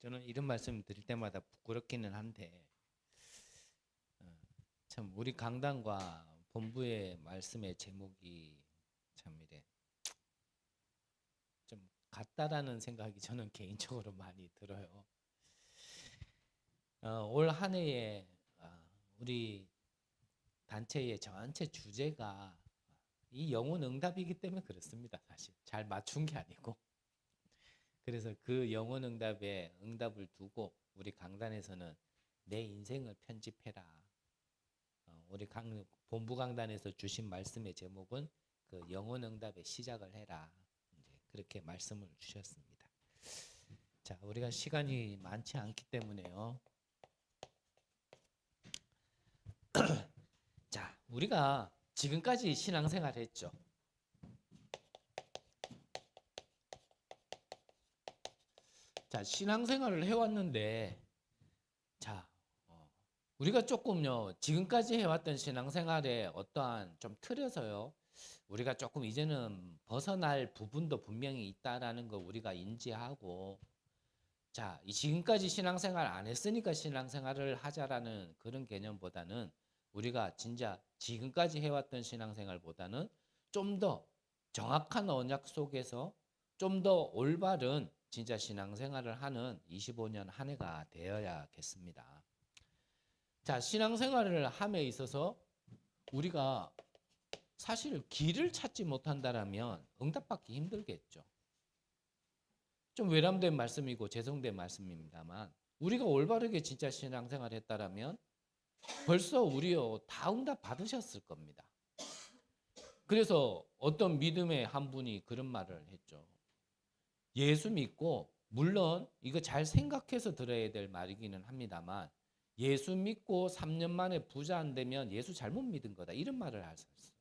저는 이런 말씀 드릴 때마다 부끄럽기는 한데 참 우리 강단과 본부의 말씀의 제목이 참 이래 좀 같다라는 생각이 저는 개인적으로 많이 들어요. 올 한 해에 우리 단체의 전체 주제가 이 영혼 응답이기 때문에 그렇습니다. 사실 잘 맞춘 게 아니고 그래서 그 영혼 응답에 응답을 두고 우리 강단에서는 내 인생을 편집해라. 우리 본부 강단에서 주신 말씀의 제목은 그 영혼 응답의 시작을 해라. 이제 그렇게 말씀을 주셨습니다. 자, 우리가 시간이 많지 않기 때문에요. 자, 우리가 지금까지 신앙생활 했죠. 자, 신앙생활을 해왔는데, 자, 우리가 조금요, 지금까지 해왔던 신앙생활에 어떠한 좀 틀에서요, 우리가 조금 이제는 벗어날 부분도 분명히 있다라는 거 우리가 인지하고, 자, 지금까지 신앙생활 안 했으니까 신앙생활을 하자라는 그런 개념보다는 우리가 진짜 지금까지 해왔던 신앙생활보다는 좀 더 정확한 언약 속에서 좀 더 올바른 진짜 신앙생활을 하는 25년 한 해가 되어야겠습니다. 자, 신앙생활을 함에 있어서 우리가 사실 길을 찾지 못한다라면 응답받기 힘들겠죠. 좀 외람된 말씀이고 죄송된 말씀입니다만 우리가 올바르게 진짜 신앙생활 했다라면 벌써 우리요 다 응답 받으셨을 겁니다. 그래서 어떤 믿음의 한 분이 그런 말을 했죠. 예수 믿고 물론 이거 잘 생각해서 들어야 될 말이기는 합니다만 예수 믿고 3년 만에 부자 안 되면 예수 잘못 믿은 거다 이런 말을 하셨어요.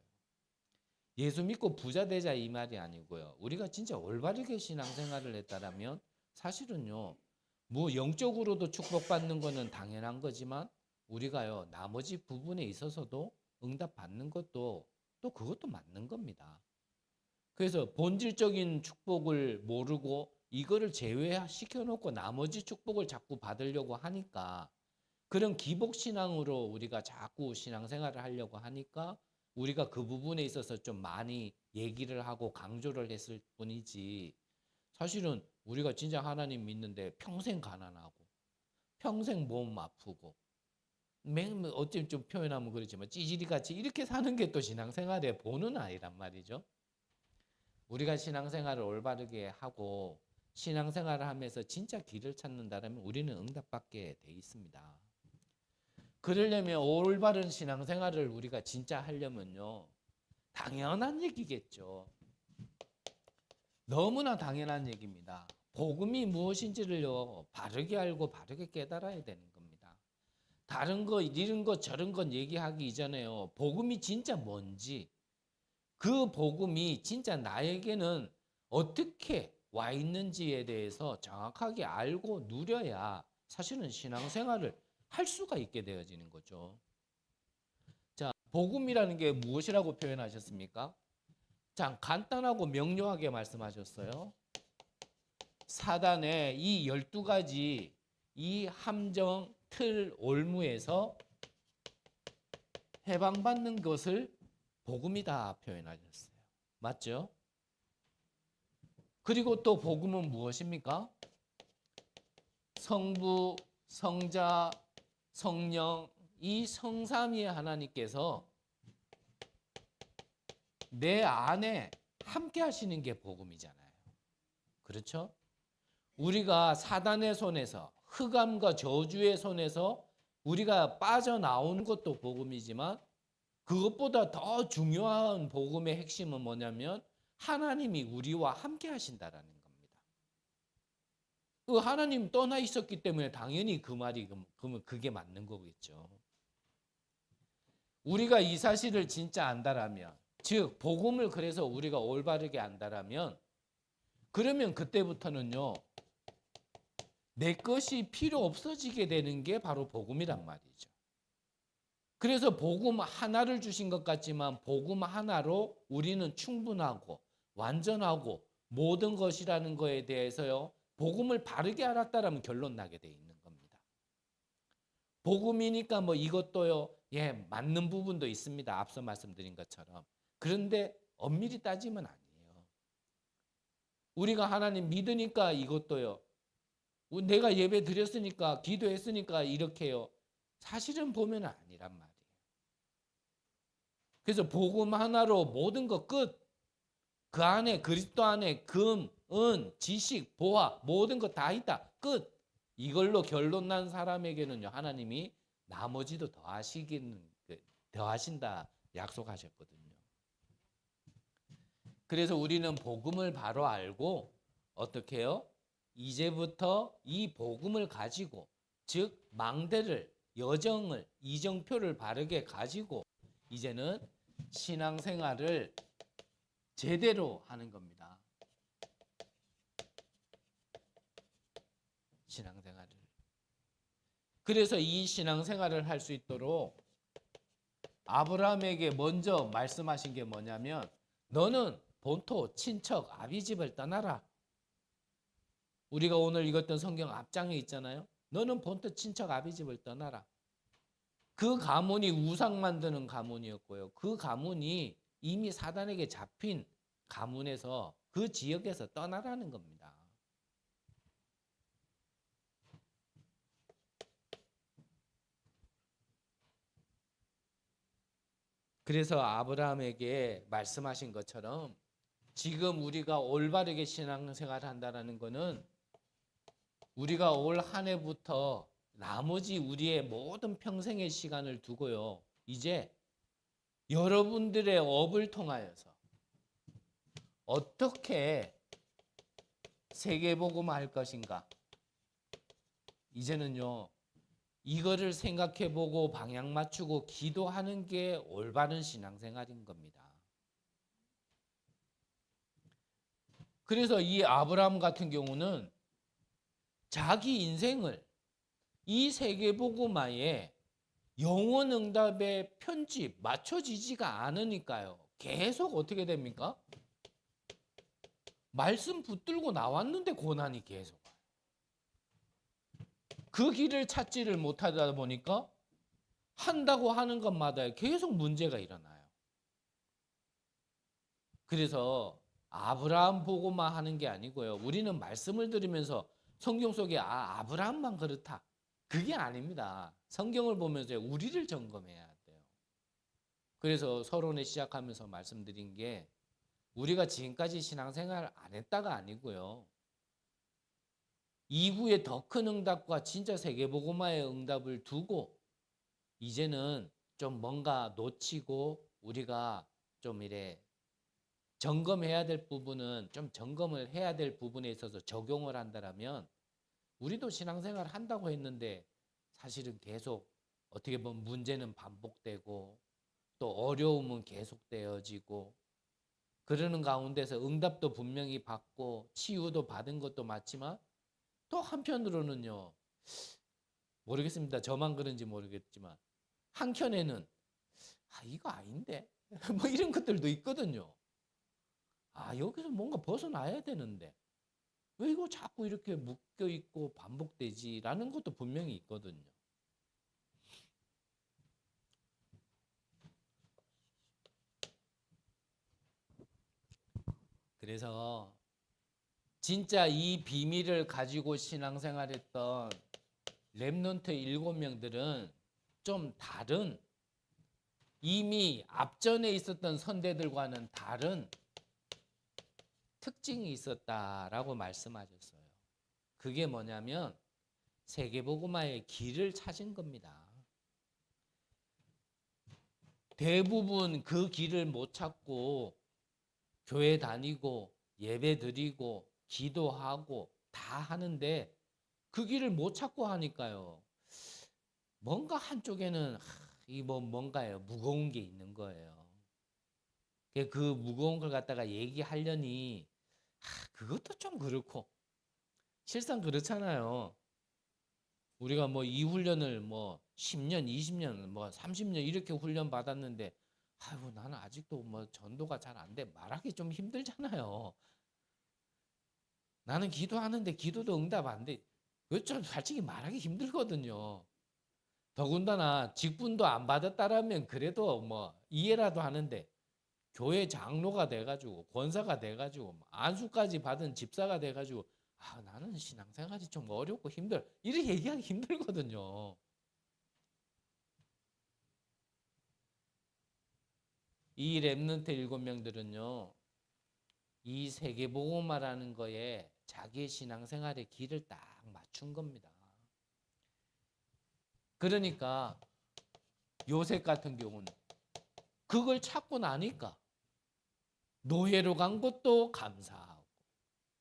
예수 믿고 부자 되자 이 말이 아니고요. 우리가 진짜 올바르게 신앙생활을 했다라면 사실은요. 뭐 영적으로도 축복받는 거는 당연한 거지만 우리가요. 나머지 부분에 있어서도 응답 받는 것도 또 그것도 맞는 겁니다. 그래서 본질적인 축복을 모르고 이거를 제외시켜 놓고 나머지 축복을 자꾸 받으려고 하니까 그런 기복신앙으로 우리가 자꾸 신앙생활을 하려고 하니까 우리가 그 부분에 있어서 좀 많이 얘기를 하고 강조를 했을 뿐이지 사실은 우리가 진짜 하나님 믿는데 평생 가난하고 평생 몸 아프고 어찌 좀 표현하면 그렇지만 찌질이같이 이렇게 사는 게 또 신앙생활의 본은 아니란 말이죠. 우리가 신앙생활을 올바르게 하고 신앙생활을 하면서 진짜 길을 찾는다면 우리는 응답받게 돼 있습니다. 그러려면 올바른 신앙생활을 우리가 진짜 하려면요. 당연한 얘기겠죠. 너무나 당연한 얘기입니다. 복음이 무엇인지를요. 바르게 알고 바르게 깨달아야 되는 겁니다. 다른 거 이런 거 저런 건 얘기하기 이전에요. 복음이 진짜 뭔지 그 복음이 진짜 나에게는 어떻게 와 있는지에 대해서 정확하게 알고 누려야 사실은 신앙생활을 할 수가 있게 되어지는 거죠. 자, 복음이라는 게 무엇이라고 표현하셨습니까? 자, 간단하고 명료하게 말씀하셨어요. 사단의 이 12가지 이 함정, 틀, 올무에서 해방받는 것을 복음이다 표현하셨어요. 맞죠? 그리고 또 복음은 무엇입니까? 성부, 성자, 성령 이 성삼위의 하나님께서 내 안에 함께 하시는 게 복음이잖아요. 그렇죠? 우리가 사단의 손에서 흑암과 저주의 손에서 우리가 빠져나오는 것도 복음이지만 그것보다 더 중요한 복음의 핵심은 뭐냐면 하나님이 우리와 함께 하신다라는 겁니다. 그 하나님 떠나 있었기 때문에 당연히 그 말이 그러면 그게 맞는 거겠죠. 우리가 이 사실을 진짜 안다라면 즉 복음을 그래서 우리가 올바르게 안다라면 그러면 그때부터는요. 내 것이 필요 없어지게 되는 게 바로 복음이란 말이죠. 그래서 복음 하나를 주신 것 같지만 복음 하나로 우리는 충분하고 완전하고 모든 것이라는 거에 대해서요. 복음을 바르게 알았다라면 결론 나게 돼 있는 겁니다. 복음이니까 뭐 이것도요, 예, 맞는 부분도 있습니다. 앞서 말씀드린 것처럼. 그런데 엄밀히 따지면 아니에요. 우리가 하나님 믿으니까 이것도요, 내가 예배 드렸으니까, 기도했으니까 이렇게요. 사실은 보면 아니란 말이에요. 그래서 복음 하나로 모든 것 끝. 그 안에 그리스도 안에 금, 은, 지식, 보화 모든 것 다 있다. 끝. 이걸로 결론 난 사람에게는요, 하나님이 나머지도 더하신다 약속하셨거든요. 그래서 우리는 복음을 바로 알고 어떻게 해요? 이제부터 이 복음을 가지고, 즉 망대를, 여정을, 이정표를 바르게 가지고 이제는 신앙생활을 제대로 하는 겁니다. 신앙생활을. 그래서 이 신앙생활을 할 수 있도록 아브라함에게 먼저 말씀하신 게 뭐냐면, 너는 본토, 친척, 아비집을 떠나라. 우리가 오늘 읽었던 성경 앞장에 있잖아요. 너는 본토, 친척, 아비집을 떠나라. 그 가문이 우상 만드는 가문이었고요. 그 가문이 이미 사단에게 잡힌 가문에서, 그 지역에서 떠나라는 겁니다. 그래서 아브라함에게 말씀하신 것처럼 지금 우리가 올바르게 신앙생활을 한다는 것은 우리가 올 한 해부터 나머지 우리의 모든 평생의 시간을 두고요, 이제 여러분들의 업을 통하여서 어떻게 세계복음화할 것인가, 이제는요 이거를 생각해보고 방향 맞추고 기도하는 게 올바른 신앙생활인 겁니다. 그래서 이 아브라함 같은 경우는 자기 인생을 이 세계복음화에 영원 응답의 편집 맞춰지지가 않으니까요, 계속 어떻게 됩니까? 말씀 붙들고 나왔는데 고난이 계속 와요. 그 길을 찾지를 못하다 보니까 한다고 하는 것마다 계속 문제가 일어나요. 그래서 아브라함 보고만 하는 게 아니고요, 우리는 말씀을 들으면서 성경 속에 아브라함만 그렇다, 그게 아닙니다. 성경을 보면서 우리를 점검해야 돼요. 그래서 서론에 시작하면서 말씀드린 게, 우리가 지금까지 신앙생활 안 했다가 아니고요, 이후에 더 큰 응답과 진짜 세계복음화의 응답을 두고 이제는 좀 뭔가 놓치고 우리가 좀 이래 점검해야 될 부분은 좀 점검을 해야 될 부분에 있어서 적용을 한다면, 우리도 신앙생활 한다고 했는데 사실은 계속 어떻게 보면 문제는 반복되고 또 어려움은 계속되어지고, 그러는 가운데서 응답도 분명히 받고 치유도 받은 것도 맞지만, 또 한편으로는요, 모르겠습니다. 저만 그런지 모르겠지만 한켠에는 이거 아닌데 뭐 이런 것들도 있거든요. 여기서 뭔가 벗어나야 되는데 왜 이거 자꾸 이렇게 묶여 있고 반복되지라는 것도 분명히 있거든요. 그래서 진짜 이 비밀을 가지고 신앙생활했던 렘넌트 7명들은 좀 다른, 이미 앞전에 있었던 선대들과는 다른 특징이 있었다라고 말씀하셨어요. 그게 뭐냐면 세계복음화의 길을 찾은 겁니다. 대부분 그 길을 못 찾고 교회 다니고 예배 드리고 기도하고 다 하는데 그 길을 못 찾고 하니까요, 뭔가 한쪽에는 뭔가요, 무거운 게 있는 거예요. 그 무거운 걸 갖다가 얘기하려니 그것도 좀 그렇고, 실상 그렇잖아요. 우리가 뭐 이 훈련을 뭐 10년, 20년, 뭐 30년 이렇게 훈련 받았는데 나는 아직도 뭐 전도가 잘 안 돼, 말하기 좀 힘들잖아요. 나는 기도하는데 기도도 응답 안 돼. 그거 좀 솔직히 말하기 힘들거든요. 더군다나 직분도 안 받았다라면 그래도 뭐 이해라도 하는데 교회 장로가 돼가지고 권사가 돼가지고 뭐 안수까지 받은 집사가 돼가지고 아 나는 신앙생활이 좀 어렵고 힘들어 이렇게 얘기하기 힘들거든요. 이 렘넌트 7명들은요 이 세계복음화라는 거에 자기의 신앙생활의 길을 딱 맞춘 겁니다. 그러니까 요셉 같은 경우는 그걸 찾고 나니까 노예로 간 것도 감사하고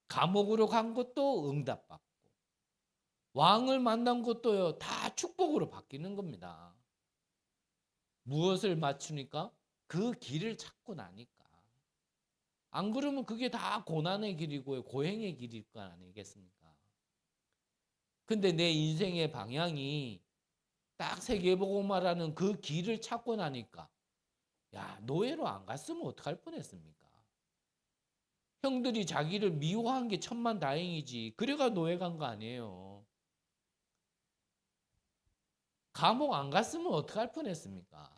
감옥으로 간 것도 응답받고 왕을 만난 것도요 다 축복으로 바뀌는 겁니다. 무엇을 맞추니까? 그 길을 찾고 나니까. 안 그러면 그게 다 고난의 길이고 고행의 길일 거 아니겠습니까? 근데 내 인생의 방향이 딱 세계복음화라는 그 길을 찾고 나니까 야 노예로 안 갔으면 어떡할 뻔했습니까? 형들이 자기를 미워한 게 천만다행이지 그래가 노예 간 거 아니에요. 감옥 안 갔으면 어떡할 뻔했습니까?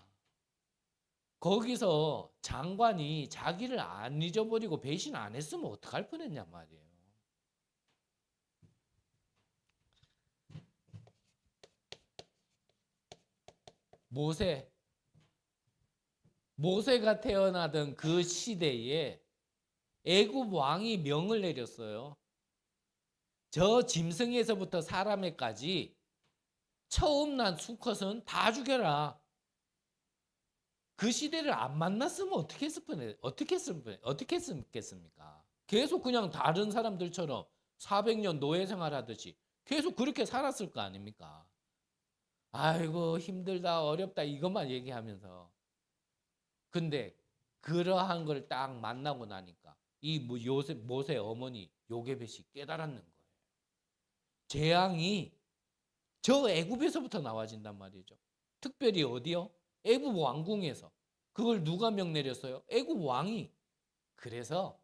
거기서 장관이 자기를 안 잊어버리고 배신 안 했으면 어떡할 뻔했냔 말이에요. 모세 모세가 태어나던 그 시대에 애굽 왕이 명을 내렸어요. 저 짐승에서부터 사람에까지 처음 난 수컷은 다 죽여라. 그 시대를 안 만났으면 어떻게 했겠습니까? 계속 그냥 다른 사람들처럼 400년 노예 생활하듯이 계속 그렇게 살았을 거 아닙니까? 아이고 힘들다 어렵다 이것만 얘기하면서 근데 그러한 걸 딱 만나고 나니까 이 모세 어머니 요게벳이 깨달았는 거예요. 재앙이 저 애굽에서부터 나와진단 말이죠. 특별히 어디요? 애굽 왕궁에서. 그걸 누가 명 내렸어요? 애굽 왕이. 그래서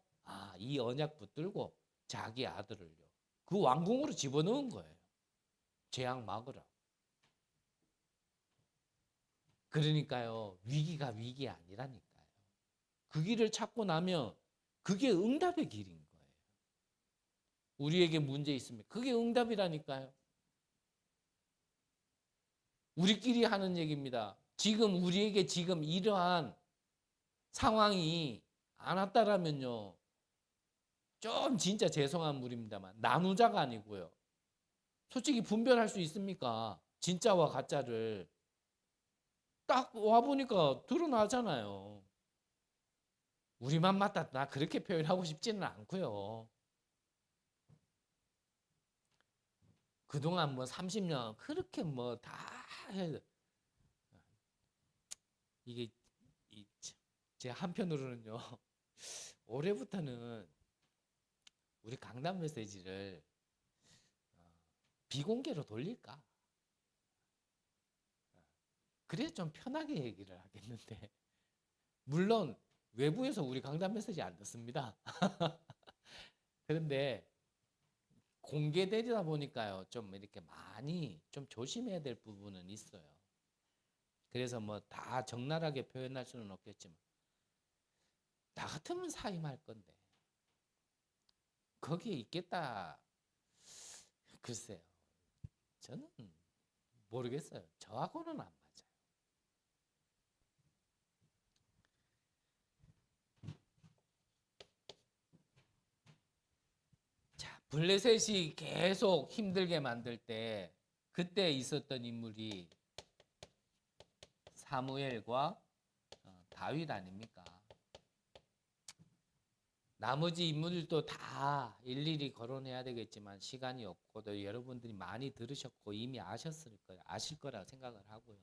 이 언약 붙들고 자기 아들을요. 그 왕궁으로 집어넣은 거예요. 재앙 막으라고. 그러니까요. 위기가 위기 아니라니까요. 그 길을 찾고 나면 그게 응답의 길인 거예요. 우리에게 문제 있으면 그게 응답이라니까요. 우리끼리 하는 얘기입니다. 지금 우리에게 지금 이러한 상황이 안 왔다라면요. 좀 진짜 죄송한 물입니다만 나누자가 아니고요. 솔직히 분별할 수 있습니까? 진짜와 가짜를. 딱 와보니까 드러나잖아요. 우리만 맞다. 나 그렇게 표현하고 싶지는 않고요. 그동안 뭐 30년 그렇게 뭐 다 해. 이게 제 한편으로는요. 올해부터는 우리 강단 메시지를 비공개로 돌릴까? 그래 좀 편하게 얘기를 하겠는데 물론 외부에서 우리 강단 메시지 안 듣습니다. 그런데 공개되다 보니까요 좀 이렇게 많이 좀 조심해야 될 부분은 있어요. 그래서 뭐 다 적나라하게 표현할 수는 없겠지만 나 같으면 사임할 건데 거기에 있겠다. 글쎄요. 저는 모르겠어요. 저하고는 안 맞아요. 자, 블레셋이 계속 힘들게 만들 때 그때 있었던 인물이 사무엘과 다윗 아닙니까? 나머지 인물들도 다 일일이 거론해야 되겠지만 시간이 없고 또 여러분들이 많이 들으셨고 이미 아실 거라 생각을 하고요.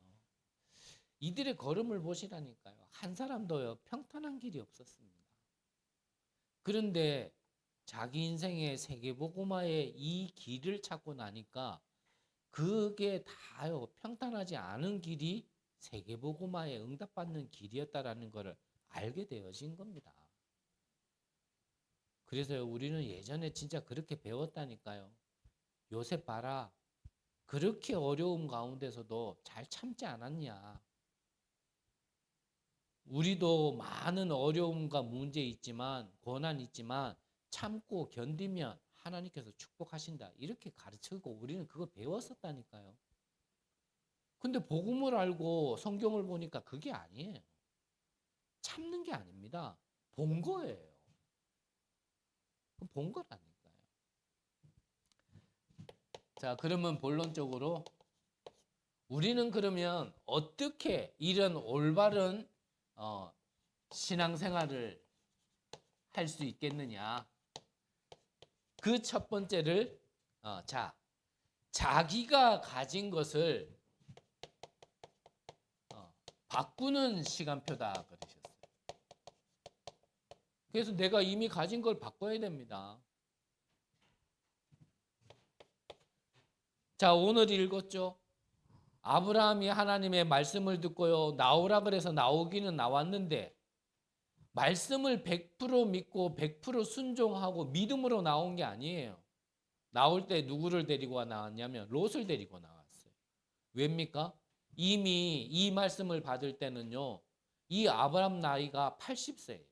이들의 걸음을 보시라니까요. 한 사람도요 평탄한 길이 없었습니다. 그런데 자기 인생의 세계복음화의 이 길을 찾고 나니까 그게 다요 평탄하지 않은 길이 세계복음화에 응답받는 길이었다라는 것을 알게 되어진 겁니다. 그래서 우리는 예전에 진짜 그렇게 배웠다니까요. 요셉 봐라. 그렇게 어려움 가운데서도 잘 참지 않았냐. 우리도 많은 어려움과 문제 있지만, 고난 있지만 참고 견디면 하나님께서 축복하신다. 이렇게 가르치고 우리는 그거 배웠었다니까요. 근데 복음을 알고 성경을 보니까 그게 아니에요. 참는 게 아닙니다. 본 거예요. 본 거라니까요. 자, 그러면 본론적으로 우리는 그러면 어떻게 이런 올바른 신앙생활을 할 수 있겠느냐? 그 첫 번째를 자기가 가진 것을 바꾸는 시간표다 그러셨어요. 그래서 내가 이미 가진 걸 바꿔야 됩니다. 자, 오늘 읽었죠? 아브라함이 하나님의 말씀을 듣고요. 나오라 그래서 나오기는 나왔는데 말씀을 100% 믿고 100% 순종하고 믿음으로 나온 게 아니에요. 나올 때 누구를 데리고 나왔냐면 롯을 데리고 나왔어요. 왜입니까? 이미 이 말씀을 받을 때는요. 이 아브라함 나이가 80세예요.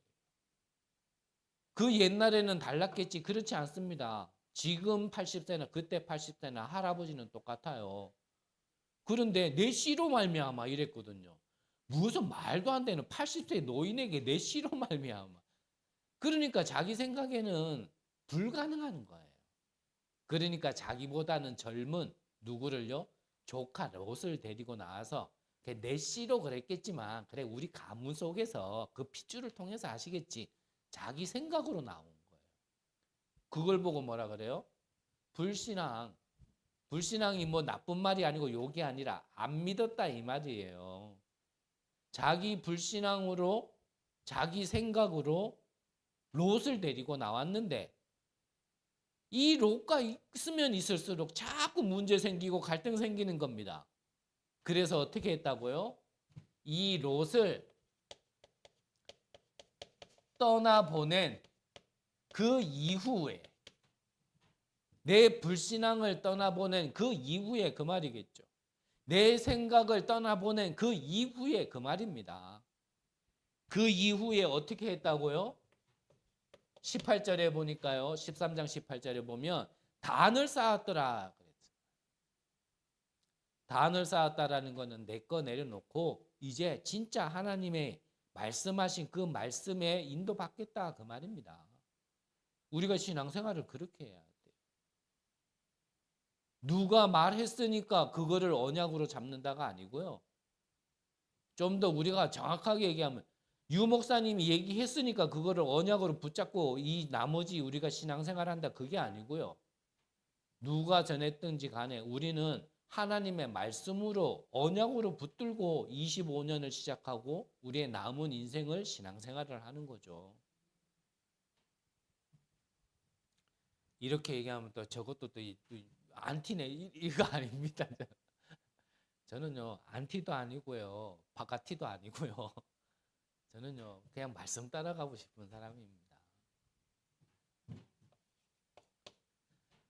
그 옛날에는 달랐겠지. 그렇지 않습니다. 지금 80세나 그때 80세나 할아버지는 똑같아요. 그런데 내 씨로 말미암아 이랬거든요. 무슨 말도 안 되는 80세 노인에게 내 씨로 말미암아. 그러니까 자기 생각에는 불가능한 거예요. 그러니까 자기보다는 젊은 누구를요? 조카 롯을 데리고 나와서 내 씨로 그랬겠지만 그래 우리 가문 속에서 그 핏줄을 통해서 하시겠지. 자기 생각으로 나온 거예요. 그걸 보고 뭐라 그래요? 불신앙. 불신앙이 뭐 나쁜 말이 아니고 욕이 아니라 안 믿었다 이 말이에요. 자기 불신앙으로 자기 생각으로 롯을 데리고 나왔는데 이 롯과 있으면 있을수록 자꾸 문제 생기고 갈등 생기는 겁니다. 그래서 어떻게 했다고요? 이 롯을 떠나보낸 그 이후에 내 불신앙을 떠나보낸 그 이후에 그 말이겠죠. 내 생각을 떠나보낸 그 이후에 그 말입니다. 그 이후에 어떻게 했다고요? 18절에 보니까요. 13장 18절에 보면 단을 쌓았더라. 단을 쌓았다라는 것은 내 거 내려놓고 이제 진짜 하나님의 말씀하신 그 말씀에 인도받겠다 그 말입니다. 우리가 신앙생활을 그렇게 해야 돼요. 누가 말했으니까 그거를 언약으로 잡는다가 아니고요. 좀 더 우리가 정확하게 얘기하면 유 목사님이 얘기했으니까 그거를 언약으로 붙잡고 이 나머지 우리가 신앙생활한다 그게 아니고요. 누가 전했든지 간에 우리는 하나님의 말씀으로 언약으로 붙들고 25년을 시작하고 우리의 남은 인생을 신앙생활을 하는 거죠. 이렇게 얘기하면 또 저것도 또 안티네 이거 아닙니다. 저는요 안티도 아니고요 바깥티도 아니고요. 저는요 그냥 말씀 따라가고 싶은 사람입니다.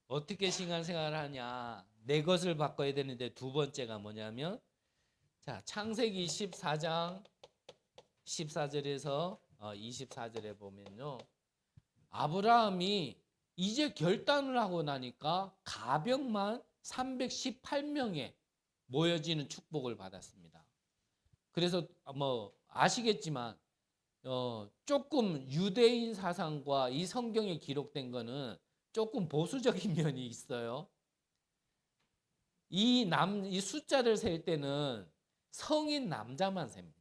어떻게 신앙생활을 하냐? 내 것을 바꿔야 되는데 두 번째가 뭐냐면 자 창세기 14장 14절에서 24절에 보면요. 아브라함이 이제 결단을 하고 나니까 가병만 318명에 모여지는 축복을 받았습니다. 그래서 뭐 아시겠지만 조금 유대인 사상과 이 성경에 기록된 거는 조금 보수적인 면이 있어요. 이 숫자를 셀 때는 성인 남자만 셉니다.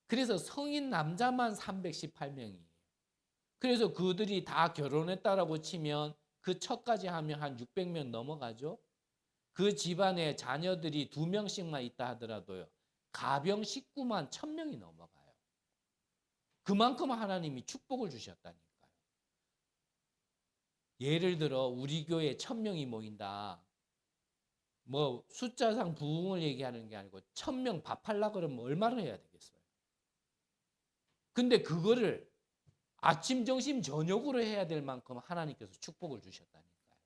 그래서 성인 남자만 318명이에요. 그래서 그들이 다 결혼했다라고 치면 그 척까지 하면 한 600명 넘어가죠. 그 집안에 자녀들이 2명씩만 있다 하더라도요. 가병 식구만 1000명이 넘어가요. 그만큼 하나님이 축복을 주셨다니까요. 예를 들어 우리 교회에 1000명이 모인다. 뭐 숫자상 부흥을 얘기하는 게 아니고 1000명 밥하려고 그러면 얼마나 해야 되겠어요. 근데 그거를 아침, 점심, 저녁으로 해야 될 만큼 하나님께서 축복을 주셨다니까요.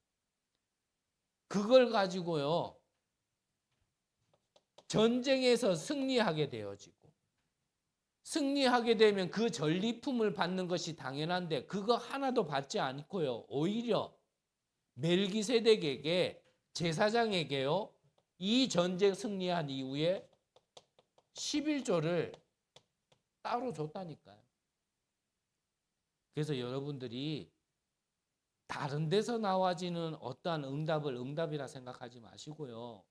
그걸 가지고요, 전쟁에서 승리하게 되어지고, 승리하게 되면 그 전리품을 받는 것이 당연한데 그거 하나도 받지 않고요, 오히려 멜기세덱에게, 제사장에게요, 이 전쟁 승리한 이후에 11조를 따로 줬다니까요. 그래서 여러분들이 다른 데서 나와지는 어떠한 응답을 응답이라 생각하지 마시고요,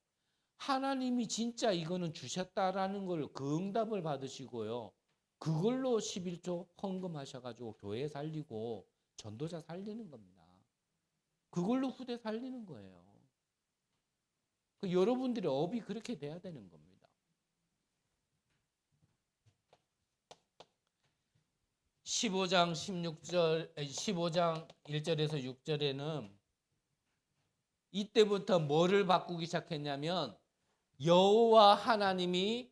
하나님이 진짜 이거는 주셨다라는 걸, 그 응답을 받으시고요, 그걸로 11조 헌금하셔가지고 교회 살리고 전도자 살리는 겁니다. 그걸로 후대 살리는 거예요. 여러분들의 업이 그렇게 돼야 되는 겁니다. 15장 1절에서 6절에는 이때부터 뭐를 바꾸기 시작했냐면, 여호와 하나님이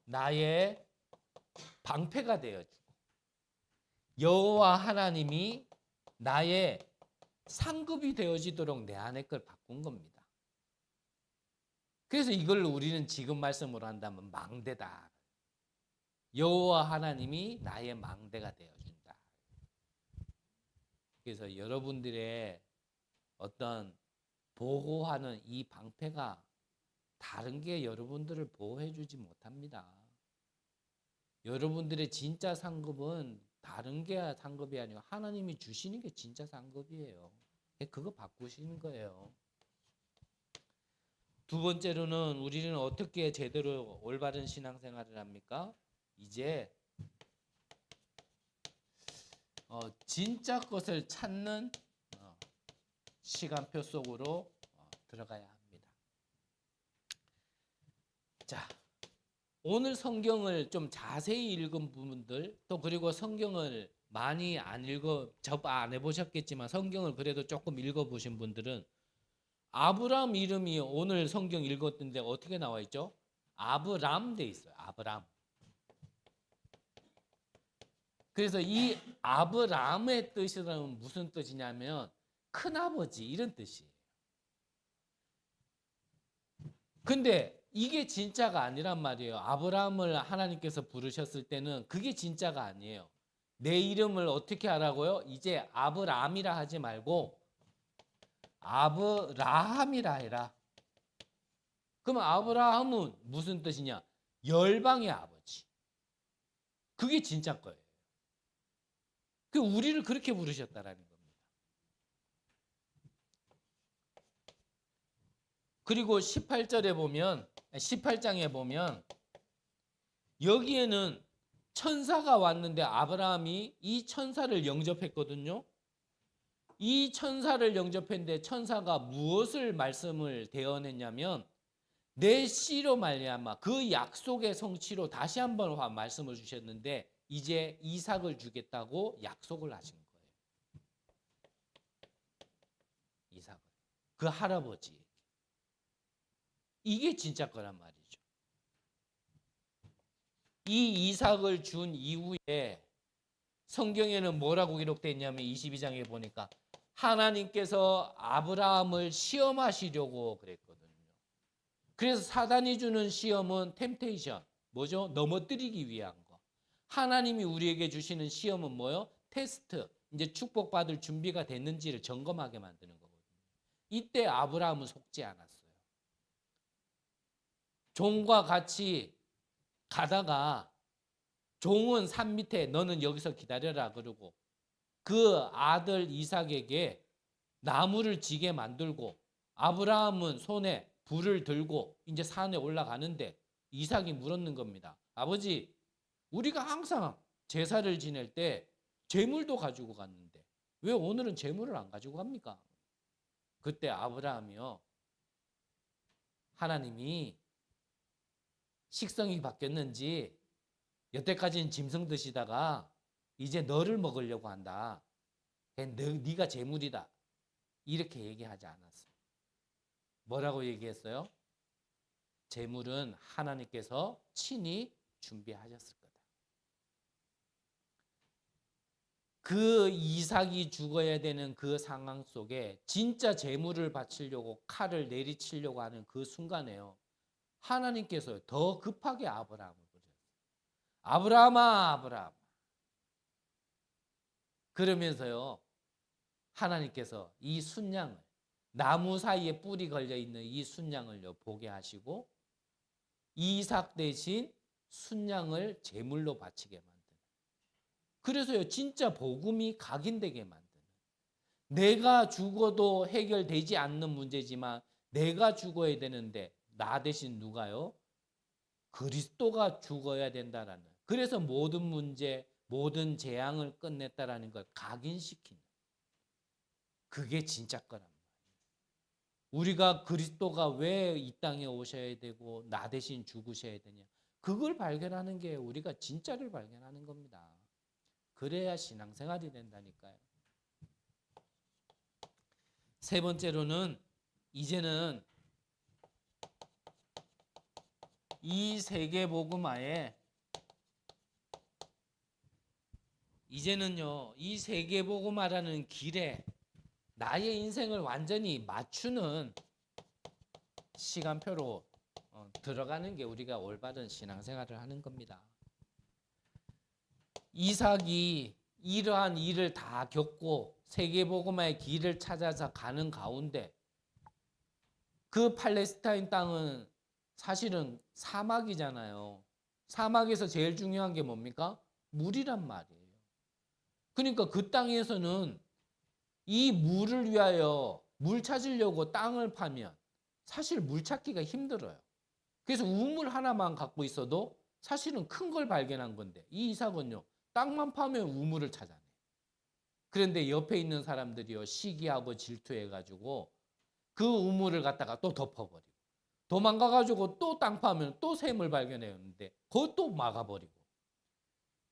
나의 방패가 되어주고 여호와 하나님이 나의 상급이 되어지도록 내 안에 걸 바꾼 겁니다. 그래서 이걸 우리는 지금 말씀으로 한다면 망대다. 여호와 하나님이 나의 망대가 되어준다. 그래서 여러분들의 어떤 보호하는 이 방패가 다른 게 여러분들을 보호해주지 못합니다. 여러분들의 진짜 상급은 다른 게 상급이 아니고 하나님이 주시는 게 진짜 상급이에요. 그거 바꾸시는 거예요. 두 번째로는 우리는 어떻게 제대로 올바른 신앙생활을 합니까? 이제 진짜 것을 찾는 시간표 속으로 들어가야 합니다. 자, 오늘 성경을 좀 자세히 읽은 부분들, 또 그리고 성경을 많이 안 해보셨겠지만 성경을 그래도 조금 읽어보신 분들은 아브람 이름이 오늘 성경 읽었던데 어떻게 나와 있죠? 아브람 돼 있어요. 아브람. 그래서 이 아브람의 뜻은 무슨 뜻이냐면 큰아버지 이런 뜻이에요. 근데 이게 진짜가 아니란 말이에요. 아브람을 하나님께서 부르셨을 때는 그게 진짜가 아니에요. 내 이름을 어떻게 하라고요? 이제 아브람이라 하지 말고 아브라함이라 해라. 그러면 아브라함은 무슨 뜻이냐? 열방의 아버지. 그게 진짜 거예요. 그 우리를 그렇게 부르셨다라는 겁니다. 그리고 18장에 보면 여기에는 천사가 왔는데 아브라함이 이 천사를 영접했거든요. 이 천사를 영접했는데 천사가 무엇을 말씀을 대언했냐면 내 씨로 말미암아 그 약속의 성취로 다시 한번 말씀을 주셨는데 이제 이삭을 주겠다고 약속을 하신 거예요. 이삭을. 그 할아버지. 이게 진짜 거란 말이죠. 이 이삭을 준 이후에 성경에는 뭐라고 기록되어 있냐면 22장에 보니까 하나님께서 아브라함을 시험하시려고 그랬거든요. 그래서 사단이 주는 시험은 템테이션, 뭐죠? 넘어뜨리기 위한 거. 하나님이 우리에게 주시는 시험은 뭐요? 테스트, 이제 축복받을 준비가 됐는지를 점검하게 만드는 거거든요. 이때 아브라함은 속지 않았어요. 종과 같이 가다가 종은 산 밑에 너는 여기서 기다려라 그러고 그 아들 이삭에게 나무를 지게 만들고 아브라함은 손에 불을 들고 이제 산에 올라가는데 이삭이 물었는 겁니다. 아버지, 우리가 항상 제사를 지낼 때 제물도 가지고 갔는데 왜 오늘은 제물을 안 가지고 갑니까? 그때 아브라함이요, 하나님이 식성이 바뀌었는지 여태까지는 짐승 드시다가 이제 너를 먹으려고 한다. 네가 제물이다. 이렇게 얘기하지 않았어요. 뭐라고 얘기했어요? 제물은 하나님께서 친히 준비하셨을 거다. 그 이삭이 죽어야 되는 그 상황 속에 진짜 재물을 바치려고 칼을 내리치려고 하는 그 순간에요. 하나님께서 더 급하게 아브라함을 부르셨어요. 아브라함아, 아브라함. 그러면서요, 하나님께서 이 순양을, 나무 사이에 뿔이 걸려 있는 이 순양을요 보게 하시고 이삭 대신 순양을 제물로 바치게 만드는. 그래서요 진짜 복음이 각인되게 만드는. 내가 죽어도 해결되지 않는 문제지만 내가 죽어야 되는데 나 대신 누가요? 그리스도가 죽어야 된다라는. 그래서 모든 문제, 모든 재앙을 끝냈다라는 걸 각인시키는. 그게 진짜 거란 말이에요. 우리가 그리스도가 왜 이 땅에 오셔야 되고 나 대신 죽으셔야 되냐. 그걸 발견하는 게 우리가 진짜를 발견하는 겁니다. 그래야 신앙생활이 된다니까요. 세 번째로는 이제는 이 세계복음화에 이제는요 이 세계복음화라는 길에 나의 인생을 완전히 맞추는 시간표로 들어가는 게 우리가 올바른 신앙생활을 하는 겁니다. 이삭이 이러한 일을 다 겪고 세계복음화의 길을 찾아서 가는 가운데 그 팔레스타인 땅은 사실은 사막이잖아요. 사막에서 제일 중요한 게 뭡니까? 물이란 말이에요. 그러니까 그 땅에서는 이 물을 위하여 물 찾으려고 땅을 파면 사실 물 찾기가 힘들어요. 그래서 우물 하나만 갖고 있어도 사실은 큰 걸 발견한 건데 이 이삭은요 땅만 파면 우물을 찾아내. 그런데 옆에 있는 사람들이요 시기하고 질투해가지고 그 우물을 갖다가 또 덮어버리고 도망가가지고 또 땅 파면 또 샘을 발견했는데 그것도 막아버리고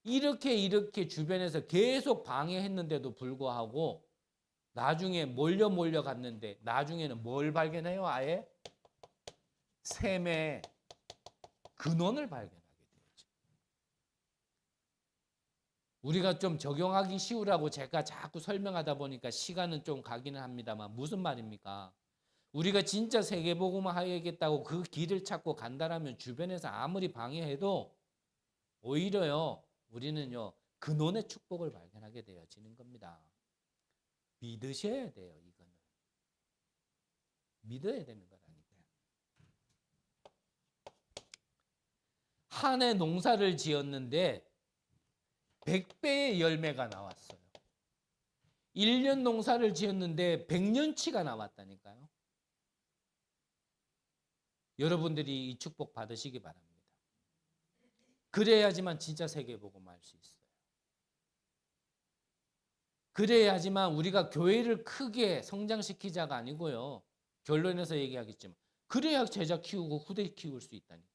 이렇게 주변에서 계속 방해했는데도 불구하고 나중에 몰려 갔는데 나중에는 뭘 발견해요? 아예 샘의 근원을 발견하게 되죠. 우리가 좀 적용하기 쉬우라고 제가 자꾸 설명하다 보니까 시간은 좀 가기는 합니다만 무슨 말입니까? 우리가 진짜 세계복음화 하야겠다고 그 길을 찾고 간다라면 주변에서 아무리 방해해도 오히려요 우리는요 근원의 축복을 발견하게 되어지는 겁니다. 믿으셔야 돼요. 이거는 믿어야 되는 거라니까요. 한 해 농사를 지었는데 100배의 열매가 나왔어요. 1년 농사를 지었는데 100년치가 나왔다니까요. 여러분들이 이 축복 받으시기 바랍니다. 그래야지만 진짜 세계복음화 할 수 있어요. 그래야지만 우리가 교회를 크게 성장시키자가 아니고요. 결론에서 얘기하겠지만 그래야 제자 키우고 후대 키울 수 있다니까요.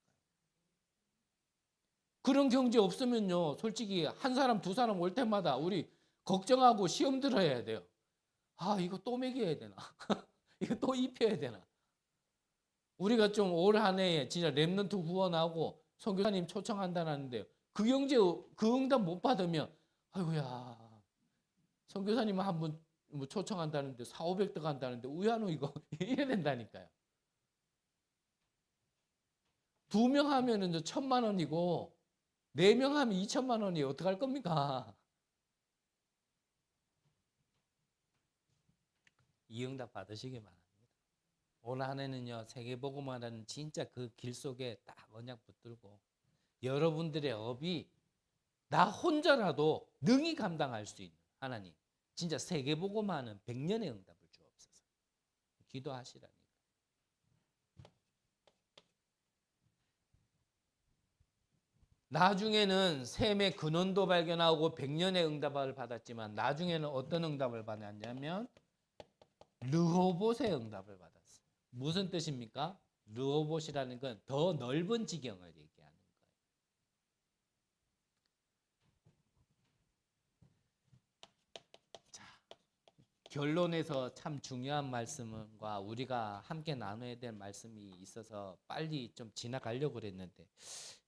그런 경제 없으면요. 솔직히 한 사람 두 사람 올 때마다 우리 걱정하고 시험 들어야 돼요. 아 이거 또 먹여야 되나? 이거 또 입혀야 되나? 우리가 좀 올 한 해에 진짜 랩런트 후원하고 선교사님 초청한다는데 그 경제 그 응답 못 받으면 아이고야 선교사님 한 분 뭐 초청한다는데 4,500대 간다는데 우야노 이거 이래 된다니까요. 2명 하면은 1,000만 원이고 4명 하면 2천만 원이 어떡할 겁니까? 이 응답 받으시기 바랍니다. 올 한 해는요 세계복음화라는 진짜 그 길 속에 딱 언약 붙들고 여러분들의 업이 나 혼자라도 능히 감당할 수 있는 하나님 진짜 세계복음화는 100년의 응답을 주옵소서. 기도하시라니까. 나중에는 샘의 근원도 발견하고 100년의 응답을 받았지만 나중에는 어떤 응답을 받았냐면 르호봇의 응답을 받았어요. 무슨 뜻입니까? 르호봇이라는 건 더 넓은 지경을 얘기하는 거예요. 자, 결론에서 참 중요한 말씀과 우리가 함께 나눠야 될 말씀이 있어서 빨리 좀 지나가려고 그랬는데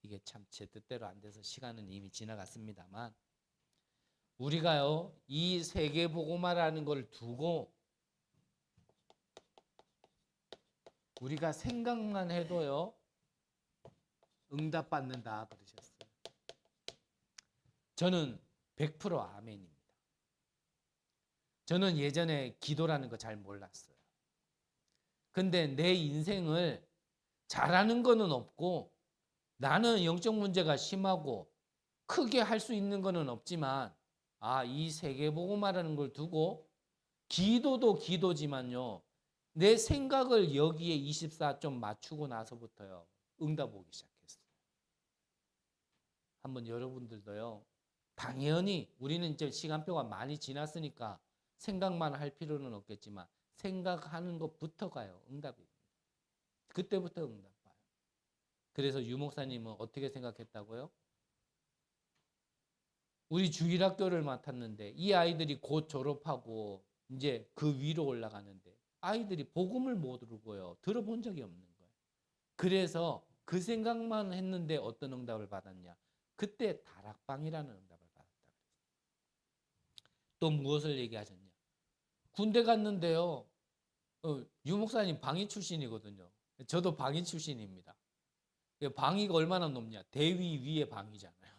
이게 참 제 뜻대로 안 돼서 시간은 이미 지나갔습니다만 우리가요, 이 세계복음화라는 걸 두고 우리가 생각만 해도요, 응답받는다 그러셨어요. 저는 100% 아멘입니다. 저는 예전에 기도라는 거 잘 몰랐어요. 근데 내 인생을 잘하는 거는 없고 나는 영적 문제가 심하고 크게 할 수 있는 거는 없지만 이 세계복음화라는 걸 두고 기도도 기도지만요. 내 생각을 여기에 24점 맞추고 나서부터요. 응답 오기 시작했어요. 한번 여러분들도요. 당연히 우리는 이제 시간표가 많이 지났으니까 생각만 할 필요는 없겠지만 생각하는 것부터가요. 응답입니다. 그때부터 응답 봐요. 그래서 유 목사님은 어떻게 생각했다고요? 우리 주일학교를 맡았는데 이 아이들이 곧 졸업하고 이제 그 위로 올라가는데 아이들이 복음을 모르고요. 들어본 적이 없는 거예요. 그래서 그 생각만 했는데 어떤 응답을 받았냐? 그때 다락방이라는 응답을 받았다. 또 무엇을 얘기하셨냐? 군대 갔는데요. 유 목사님 방위 출신이거든요. 저도 방위 출신입니다. 방위가 얼마나 높냐? 대위 위에 방위잖아요.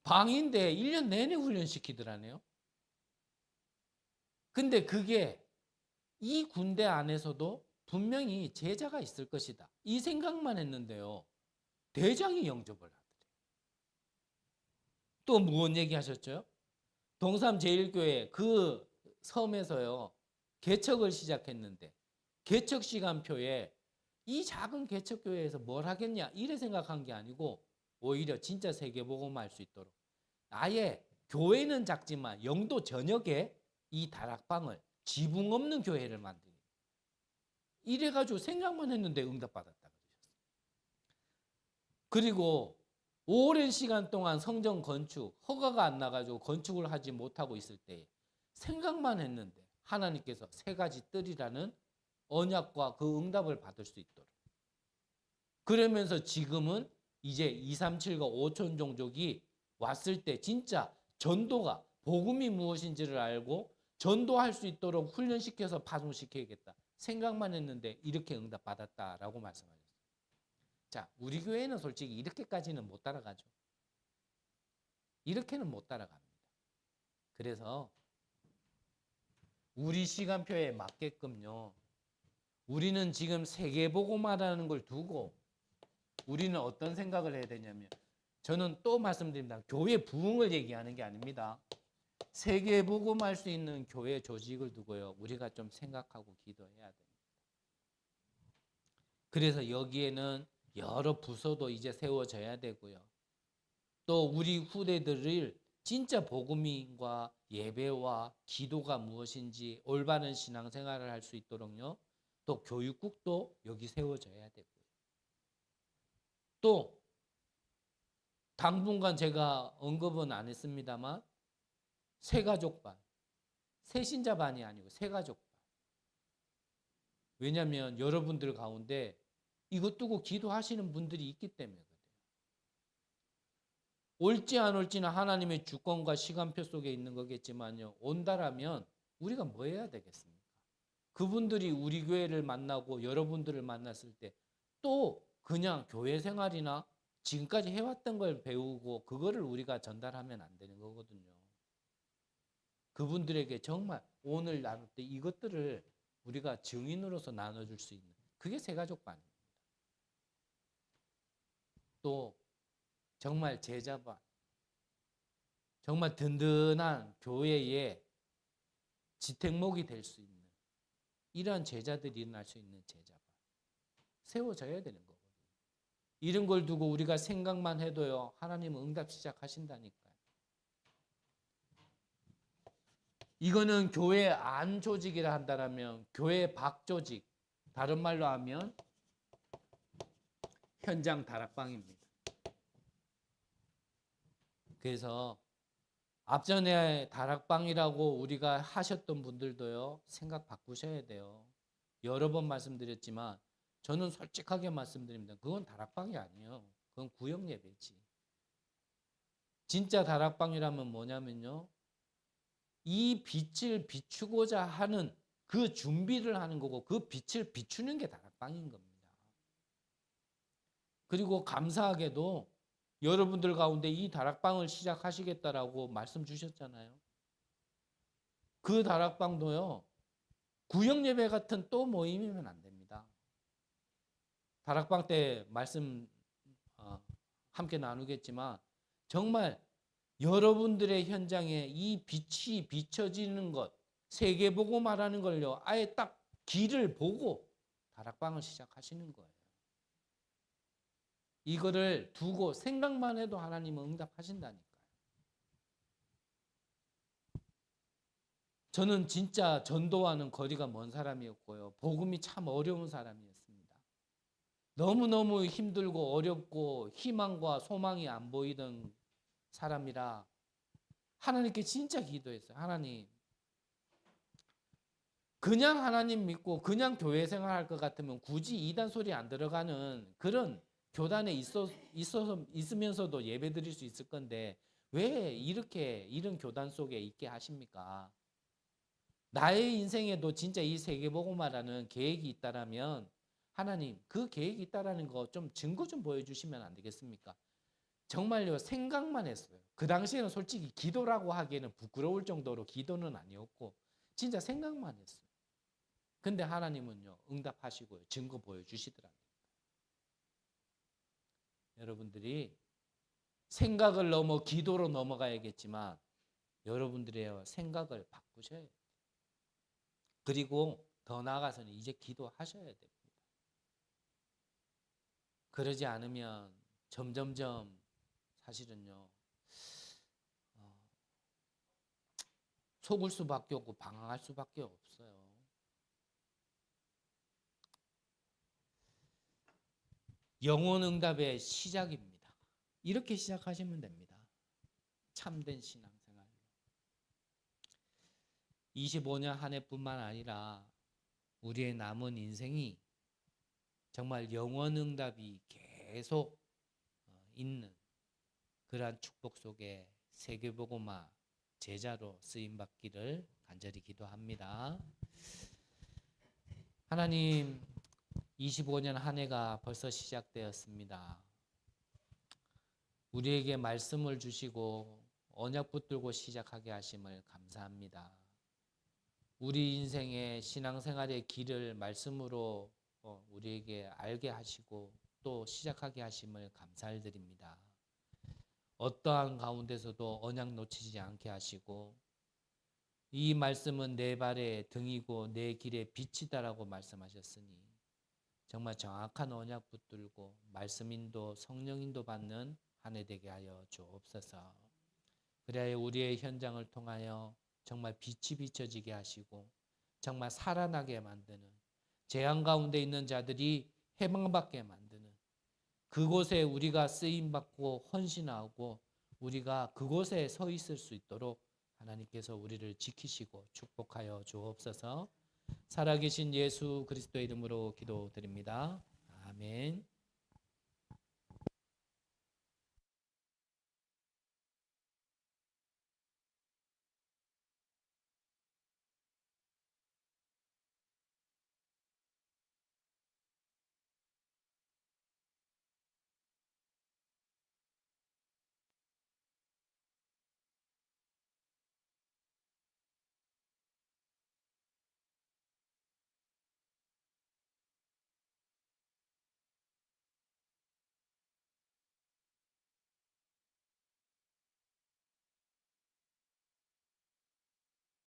방위인데 1년 내내 훈련시키더라네요. 근데 그게 이 군대 안에서도 분명히 제자가 있을 것이다. 이 생각만 했는데요. 대장이 영접을 하더래요. 또 무슨 얘기하셨죠? 동삼 제1교회 그 섬에서요. 개척을 시작했는데 개척 시간표에 이 작은 개척교회에서 뭘 하겠냐 이래 생각한 게 아니고 오히려 진짜 세계복음화 할 수 있도록 아예 교회는 작지만 영도 전역에 이 다락방을 지붕 없는 교회를 만드는 이래가지고 생각만 했는데 응답받았다 그러셨어요. 그리고 오랜 시간 동안 성전 건축 허가가 안 나가지고 건축을 하지 못하고 있을 때 생각만 했는데 하나님께서 세 가지 뜰이라는 언약과 그 응답을 받을 수 있도록 그러면서 지금은 이제 237과 5천 종족이 왔을 때 진짜 전도가 복음이 무엇인지를 알고 전도할 수 있도록 훈련시켜서 파송시켜야겠다. 생각만 했는데 이렇게 응답 받았다라고 말씀하셨어요. 자, 우리 교회는 솔직히 이렇게까지는 못 따라가죠. 이렇게는 못 따라갑니다. 그래서 우리 시간표에 맞게끔요. 우리는 지금 세계복음화라는 걸 두고 우리는 어떤 생각을 해야 되냐면 저는 또 말씀드립니다. 교회 부흥을 얘기하는 게 아닙니다. 세계복음할 수 있는 교회 조직을 두고요. 우리가 좀 생각하고 기도해야 됩니다. 그래서 여기에는 여러 부서도 이제 세워져야 되고요. 또 우리 후대들을 진짜 복음과 예배와 기도가 무엇인지 올바른 신앙생활을 할 수 있도록요. 또 교육국도 여기 세워져야 되고요. 또 당분간 제가 언급은 안 했습니다만 새가족반, 새신자반이 아니고 새가족반. 왜냐하면 여러분들 가운데 이것 두고 기도하시는 분들이 있기 때문에 그래요. 올지 안 올지는 하나님의 주권과 시간표 속에 있는 거겠지만요. 온다라면 우리가 뭐 해야 되겠습니까? 그분들이 우리 교회를 만나고 여러분들을 만났을 때 또 그냥 교회 생활이나 지금까지 해왔던 걸 배우고 그거를 우리가 전달하면 안 되는 거거든요. 그분들에게 정말 오늘 나눌 때 이것들을 우리가 증인으로서 나눠줄 수 있는 그게 새가족반입니다. 또 정말 제자반, 정말 든든한 교회의 지택목이 될 수 있는 이러한 제자들이 일어날 수 있는 제자반 세워져야 되는 거거든요. 이런 걸 두고 우리가 생각만 해도요. 하나님은 응답 시작하신다니까요. 이거는 교회 안 조직이라 한다면 교회 밖 조직, 다른 말로 하면 현장 다락방입니다. 그래서 앞전에 다락방이라고 우리가 하셨던 분들도요. 생각 바꾸셔야 돼요. 여러 번 말씀드렸지만 저는 솔직하게 말씀드립니다. 그건 다락방이 아니에요. 그건 구역 예배지. 진짜 다락방이라면 뭐냐면요, 이 빛을 비추고자 하는 그 준비를 하는 거고, 그 빛을 비추는 게 다락방인 겁니다. 그리고 감사하게도 여러분들 가운데 이 다락방을 시작하시겠다라고 말씀 주셨잖아요. 그 다락방도요, 구역 예배 같은 또 모임이면 안 됩니다. 다락방 때 말씀 함께 나누겠지만, 정말 여러분들의 현장에 이 빛이 비춰지는 것, 세계 보고 말하는 걸요, 아예 딱 길을 보고 다락방을 시작하시는 거예요. 이거를 두고 생각만 해도 하나님은 응답하신다니까요. 저는 진짜 전도와는 거리가 먼 사람이었고요, 복음이 참 어려운 사람이었습니다. 너무너무 힘들고 어렵고 희망과 소망이 안 보이던 사람이라 하나님께 진짜 기도했어요. 하나님, 그냥 하나님 믿고 그냥 교회 생활할 것 같으면 굳이 이단 소리 안 들어가는 그런 교단에 있으면서도 예배 드릴 수 있을 건데 왜 이렇게 이런 교단 속에 있게 하십니까? 나의 인생에도 진짜 이 세계복음화라는 계획이 있다라면 하나님, 그 계획이 있다라는 거 좀 증거 좀 보여주시면 안 되겠습니까? 정말요, 생각만 했어요. 그 당시에는 솔직히 기도라고 하기에는 부끄러울 정도로 기도는 아니었고 진짜 생각만 했어요. 근데 하나님은요, 응답하시고요, 증거 보여주시더라고요. 여러분들이 생각을 넘어 기도로 넘어가야겠지만 여러분들의 생각을 바꾸셔야 돼요. 그리고 더 나아가서는 이제 기도하셔야 됩니다. 그러지 않으면 점점점 사실은요, 속을 수밖에 없고 방황할 수밖에 없어요. 영혼 응답의 시작입니다. 이렇게 시작하시면 됩니다. 참된 신앙생활. 25년 한 해뿐만 아니라 우리의 남은 인생이 정말 영혼 응답이 계속 있는 그러한 축복 속에 세계복음화 제자로 쓰임 받기를 간절히 기도합니다. 하나님, 25년 한 해가 벌써 시작되었습니다. 우리에게 말씀을 주시고 언약 붙들고 시작하게 하심을 감사합니다. 우리 인생의 신앙생활의 길을 말씀으로 우리에게 알게 하시고 또 시작하게 하심을 감사드립니다. 어떠한 가운데서도 언약 놓치지 않게 하시고 이 말씀은 내 발의 등이고 내 길의 빛이다라고 말씀하셨으니 정말 정확한 언약 붙들고 말씀 인도 성령 인도 받는 한 해 되게 하여 주옵소서. 그래야 우리의 현장을 통하여 정말 빛이 비춰지게 하시고 정말 살아나게 만드는, 재앙 가운데 있는 자들이 해방받게 만드는, 그곳에 우리가 쓰임받고 헌신하고 우리가 그곳에 서 있을 수 있도록 하나님께서 우리를 지키시고 축복하여 주옵소서. 살아계신 예수 그리스도의 이름으로 기도드립니다. 아멘.